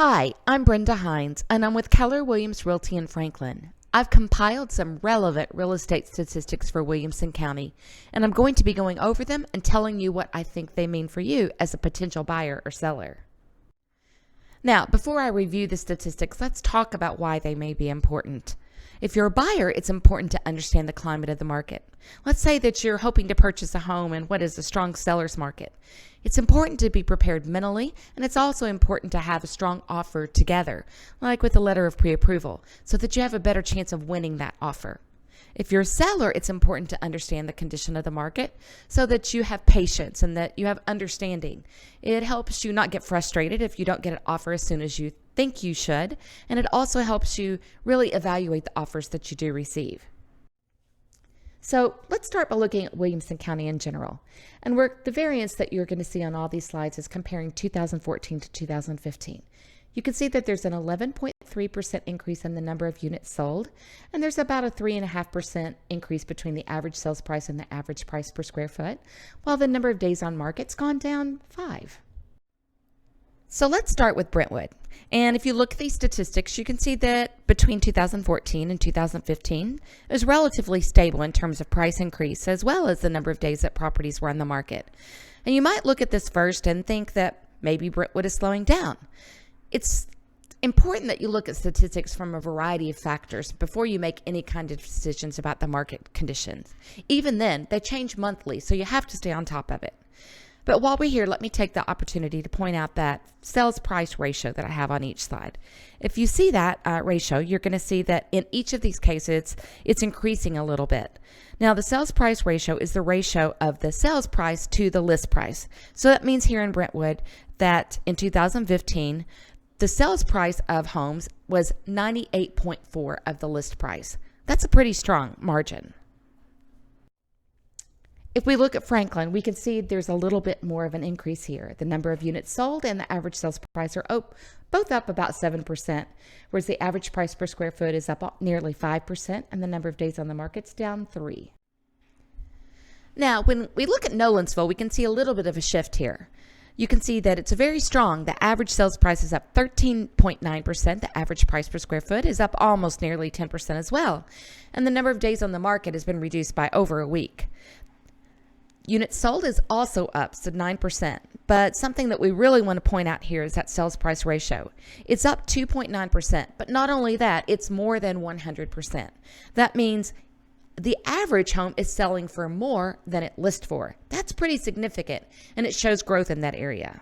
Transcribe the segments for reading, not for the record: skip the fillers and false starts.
Hi, I'm Brenda Hines, and I'm with Keller Williams Realty in Franklin. I've compiled some relevant real estate statistics for Williamson County, and I'm going to be going over them and telling you what I think they mean for you as a potential buyer or seller. Now, before I review the statistics, let's talk about why they may be important. If you're a buyer, it's important to understand the climate of the market. Let's say that you're hoping to purchase a home in what is a strong seller's market. It's important to be prepared mentally, and it's also important to have a strong offer together, like with a letter of pre-approval, so that you have a better chance of winning that offer. If you're a seller, it's important to understand the condition of the market so that you have patience and that you have understanding. It helps you not get frustrated if you don't get an offer as soon as you think you should, and it also helps you really evaluate the offers that you do receive. So let's start by looking at Williamson County in general. And the variance that you're going to see on all these slides is comparing 2014 to 2015. You can see that there's an 11.3% increase in the number of units sold, and there's about a 3.5% increase between the average sales price and the average price per square foot, while the number of days on market's gone down 5. So let's start with Brentwood. And if you look at these statistics, you can see that between 2014 and 2015, it was relatively stable in terms of price increase, as well as the number of days that properties were on the market. And you might look at this first and think that maybe Brentwood is slowing down. It's important that you look at statistics from a variety of factors before you make any kind of decisions about the market conditions. Even then, they change monthly, so you have to stay on top of it. But while we're here, let me take the opportunity to point out that sales price ratio that I have on each slide. If you see that ratio, you're going to see that in each of these cases, it's increasing a little bit. Now, the sales price ratio is the ratio of the sales price to the list price. So that means here in Brentwood that in 2015, the sales price of homes was 98.4 of the list price. That's a pretty strong margin. If we look at Franklin, we can see there's a little bit more of an increase here. The number of units sold and the average sales price are both up about 7%, whereas the average price per square foot is up nearly 5%, and the number of days on the market's down 3. Now, when we look at Nolensville, we can see a little bit of a shift here. You can see that it's very strong. The average sales price is up 13.9%. The average price per square foot is up almost nearly 10% as well. And the number of days on the market has been reduced by over a week. Units sold is also up, so 9%. But something that we really want to point out here is that sales price ratio. It's up 2.9%. But not only that, it's more than 100%. That means the average home is selling for more than it lists for. That's pretty significant, and it shows growth in that area.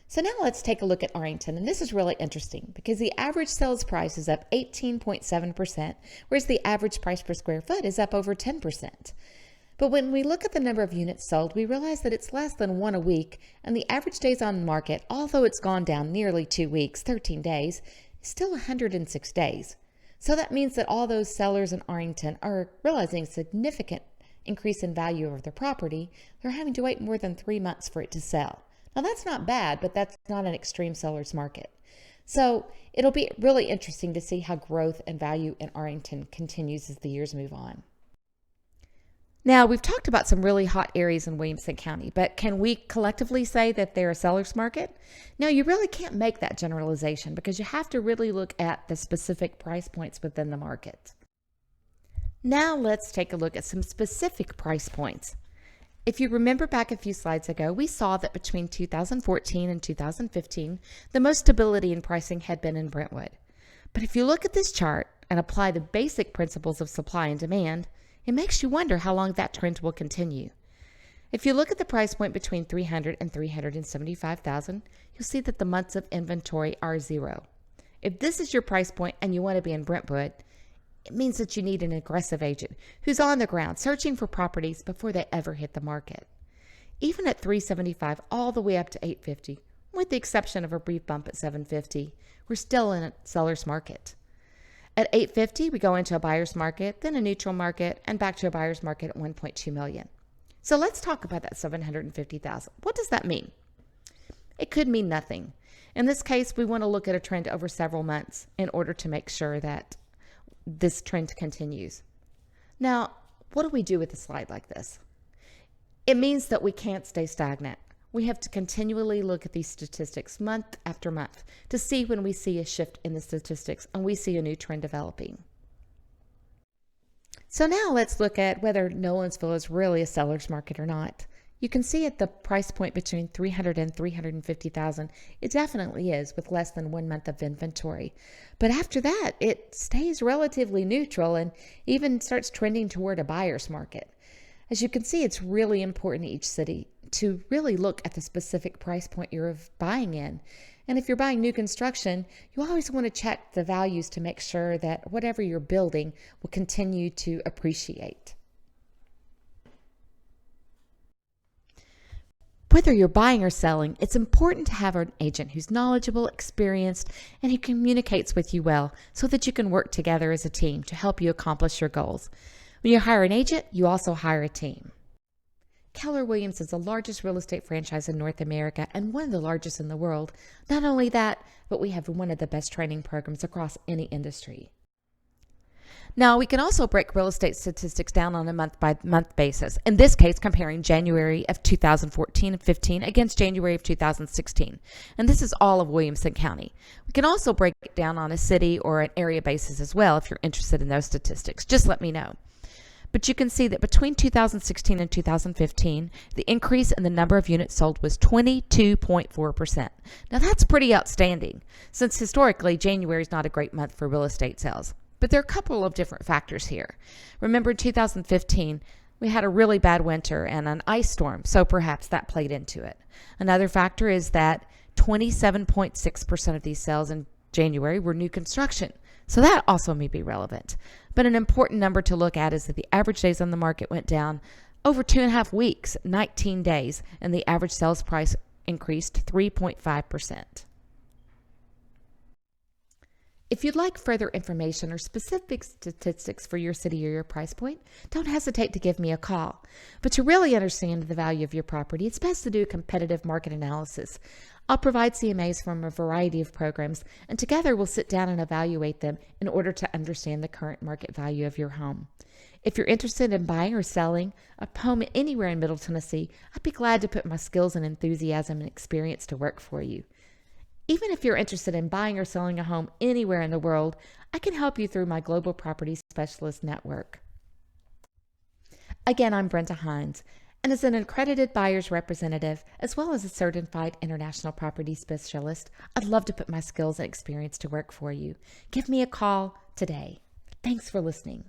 So now let's take a look at Arrington, and this is really interesting because the average sales price is up 18.7%, whereas the average price per square foot is up over 10%. But when we look at the number of units sold, we realize that it's less than 1 a week, and the average days on market, although it's gone down nearly 2 weeks, 13 days, is still 106 days. So that means that all those sellers in Arrington are realizing a significant increase in value of their property. They're having to wait more than 3 months for it to sell. Now that's not bad, but that's not an extreme seller's market. So it'll be really interesting to see how growth and value in Arrington continues as the years move on. Now, we've talked about some really hot areas in Williamson County, but can we collectively say that they're a seller's market? No, you really can't make that generalization because you have to really look at the specific price points within the market. Now, let's take a look at some specific price points. If you remember back a few slides ago, we saw that between 2014 and 2015, the most stability in pricing had been in Brentwood. But if you look at this chart and apply the basic principles of supply and demand, it makes you wonder how long that trend will continue. If you look at the price point between $300,000 and $375,000, you'll see that the months of inventory are 0. If this is your price point and you want to be in Brentwood, it means that you need an aggressive agent who's on the ground searching for properties before they ever hit the market. Even at $375,000 all the way up to $850,000, with the exception of a brief bump at $750,000, we're still in a seller's market. At $850,000, we go into a buyer's market, then a neutral market, and back to a buyer's market at $1.2 million. So let's talk about that $750,000. What does that mean? It could mean nothing. In this case, we want to look at a trend over several months in order to make sure that this trend continues. Now, what do we do with a slide like this? It means that we can't stay stagnant. We have to continually look at these statistics month after month to see when we see a shift in the statistics and we see a new trend developing. So now let's look at whether Nolensville is really a seller's market or not. You can see at the price point between $300,000 and $350,000, it definitely is, with less than 1 month of inventory. But after that, it stays relatively neutral and even starts trending toward a buyer's market. As you can see, it's really important in each city to really look at the specific price point you're buying in. And if you're buying new construction, you always want to check the values to make sure that whatever you're building will continue to appreciate. Whether you're buying or selling, it's important to have an agent who's knowledgeable, experienced, and who communicates with you well so that you can work together as a team to help you accomplish your goals. When you hire an agent, you also hire a team. Keller Williams is the largest real estate franchise in North America and one of the largest in the world. Not only that, but we have one of the best training programs across any industry. Now, we can also break real estate statistics down on a month-by-month basis, in this case comparing January of 2014 and 15 against January of 2016. And this is all of Williamson County. We can also break it down on a city or an area basis as well if you're interested in those statistics. Just let me know. But you can see that between 2016 and 2015, the increase in the number of units sold was 22.4%. Now that's pretty outstanding, since historically January is not a great month for real estate sales. But there are a couple of different factors here. Remember, in 2015, we had a really bad winter and an ice storm, so perhaps that played into it. Another factor is that 27.6% of these sales in January were new construction, so that also may be relevant. But an important number to look at is that the average days on the market went down over 2.5 weeks, 19 days, and the average sales price increased 3.5%. If you'd like further information or specific statistics for your city or your price point, don't hesitate to give me a call. But to really understand the value of your property, it's best to do a competitive market analysis. I'll provide CMAs from a variety of programs, and together we'll sit down and evaluate them in order to understand the current market value of your home. If you're interested in buying or selling a home anywhere in Middle Tennessee, I'd be glad to put my skills and enthusiasm and experience to work for you. Even if you're interested in buying or selling a home anywhere in the world, I can help you through my Global Property Specialist Network. Again, I'm Brenda Hines, and as an accredited buyer's representative, as well as a certified international property specialist, I'd love to put my skills and experience to work for you. Give me a call today. Thanks for listening.